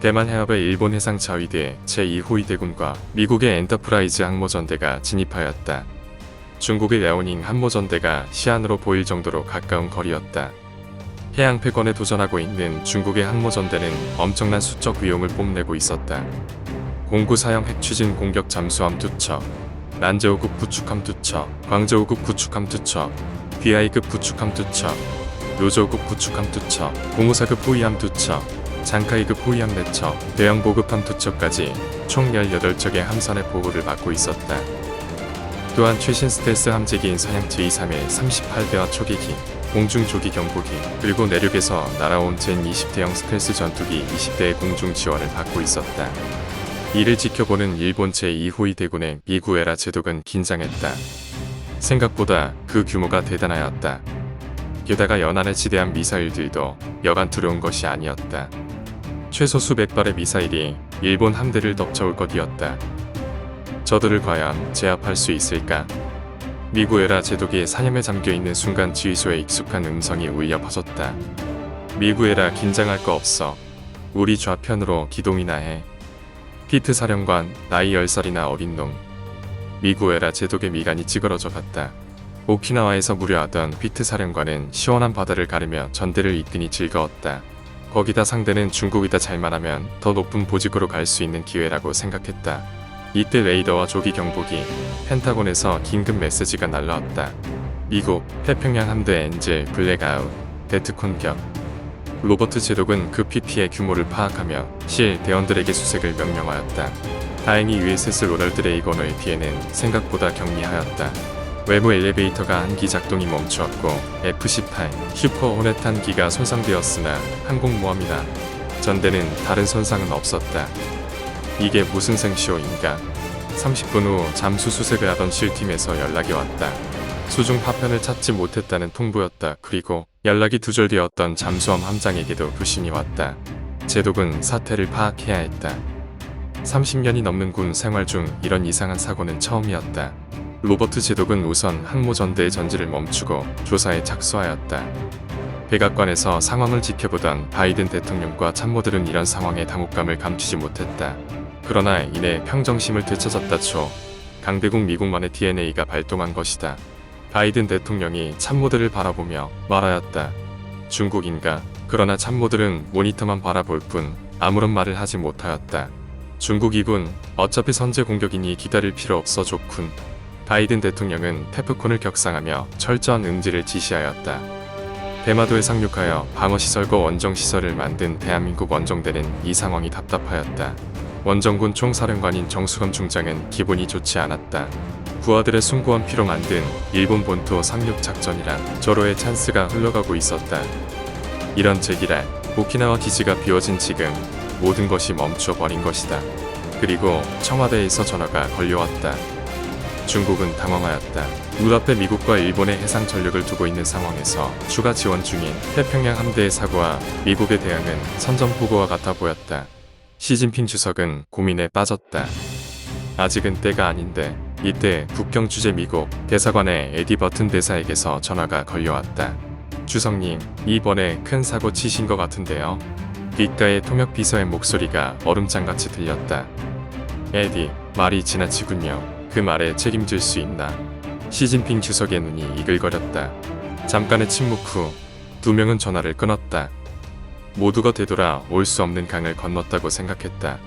대만 해협의 일본 해상 자위대 제2호위대군과 미국의 엔터프라이즈 항모전대가 진입하였다. 중국의 랴오닝 항모전대가 시안으로 보일 정도로 가까운 거리였다. 해양 패권에 도전하고 있는 중국의 항모전대는 엄청난 수적 위용을 뽐내고 있었다. 공구사형 핵추진 공격 잠수함 2척, 란저우급 구축함 2척, 광저우급 구축함 2척, BI급 구축함 2척, 요저우급 구축함 2척, 공우사급 호위함 2척, 장카이급 호위함 4척, 대형 보급함 2척까지 총 18척의 함선의 보호를 받고 있었다. 또한 최신 스텔스 함재기인 사양 J3의 38대와 초계기, 공중 조기 경보기, 그리고 내륙에서 날아온 젠 20대형 스텔스 전투기 20대의 공중 지원을 받고 있었다. 이를 지켜보는 일본 제2호위대군의 미구에라 제독은 긴장했다. 생각보다 그 규모가 대단하였다. 게다가 연안에 지대한 미사일들도 여간 두려운 것이 아니었다. 최소 수백 발의 미사일이 일본 함대를 덮쳐올 것이었다. 저들을 과연 제압할 수 있을까? 미구에라 제독이 사념에 잠겨있는 순간 지휘소에 익숙한 음성이 울려 퍼졌다. 미구에라 긴장할 거 없어. 우리 좌편으로 기동이나 해. 피트 사령관, 나이 10살이나 어린 놈. 미구에라 제독의 미간이 찌그러져 갔다. 오키나와에서 무료하던 피트 사령관은 시원한 바다를 가르며 전대를 이끄니 즐거웠다. 거기다 상대는 중국이다. 잘만 하면 더 높은 보직으로 갈 수 있는 기회라고 생각했다. 이때 레이더와 조기 경보기, 펜타곤에서 긴급 메시지가 날라왔다. 미국, 태평양 함대 엔젤, 블랙아웃, 데트콘 격. 로버트 제독은 그 PP의 규모를 파악하며 실 대원들에게 수색을 명령하였다. 다행히 USS 로널드 레이건의 뒤에는 생각보다 경미하였다. 외부 엘리베이터가 한 기 작동이 멈추었고 F-18 슈퍼 호넷 한 기가 손상되었으나 항공모함이나 전대는 다른 손상은 없었다. 이게 무슨 생쇼인가? 30분 후 잠수 수색을 하던 실팀에서 연락이 왔다. 수중 파편을 찾지 못했다는 통보였다. 그리고 연락이 두절되었던 잠수함 함장에게도 부신이 왔다. 제독은 사태를 파악해야 했다. 30년이 넘는 군 생활 중 이런 이상한 사고는 처음이었다. 로버트 제독은 우선 항모전대의 전지를 멈추고 조사에 착수하였다. 백악관에서 상황을 지켜보던 바이든 대통령과 참모들은 이런 상황의 당혹감을 감추지 못했다. 그러나 이내 평정심을 되찾았다. 강대국 미국만의 DNA가 발동한 것이다. 바이든 대통령이 참모들을 바라보며 말하였다. 중국인가? 그러나 참모들은 모니터만 바라볼 뿐 아무런 말을 하지 못하였다. 중국이군. 어차피 선제 공격이니 기다릴 필요 없어. 좋군. 바이든 대통령은 테프콘을 격상하며 철저한 응지를 지시하였다. 대마도에 상륙하여 방어시설과 원정시설을 만든 대한민국 원정대는 이 상황이 답답하였다. 원정군 총사령관인 정수검 중장은 기분이 좋지 않았다. 부하들의 숭고한 피로 만든 일본 본토 상륙 작전이란 절호의 찬스가 흘러가고 있었다. 이런 제기랄, 오키나와 기지가 비워진 지금 모든 것이 멈춰 버린 것이다. 그리고 청와대에서 전화가 걸려왔다. 중국은 당황하였다. 눈앞에 미국과 일본의 해상 전력을 두고 있는 상황에서 추가 지원 중인 태평양 함대의 사고와 미국의 대응은 선전포고와 같아 보였다. 시진핑 주석은 고민에 빠졌다. 아직은 때가 아닌데. 이때 국경 주재 미국 대사관의 에디 버튼 대사에게서 전화가 걸려왔다. 주석님, 이번에 큰 사고 치신 것 같은데요. 귓가의 통역 비서의 목소리가 얼음장같이 들렸다. 에디, 말이 지나치군요. 그 말에 책임질 수 있나? 시진핑 주석의 눈이 이글거렸다. 잠깐의 침묵 후 두 명은 전화를 끊었다. 모두가 되돌아 올 수 없는 강을 건넜다고 생각했다.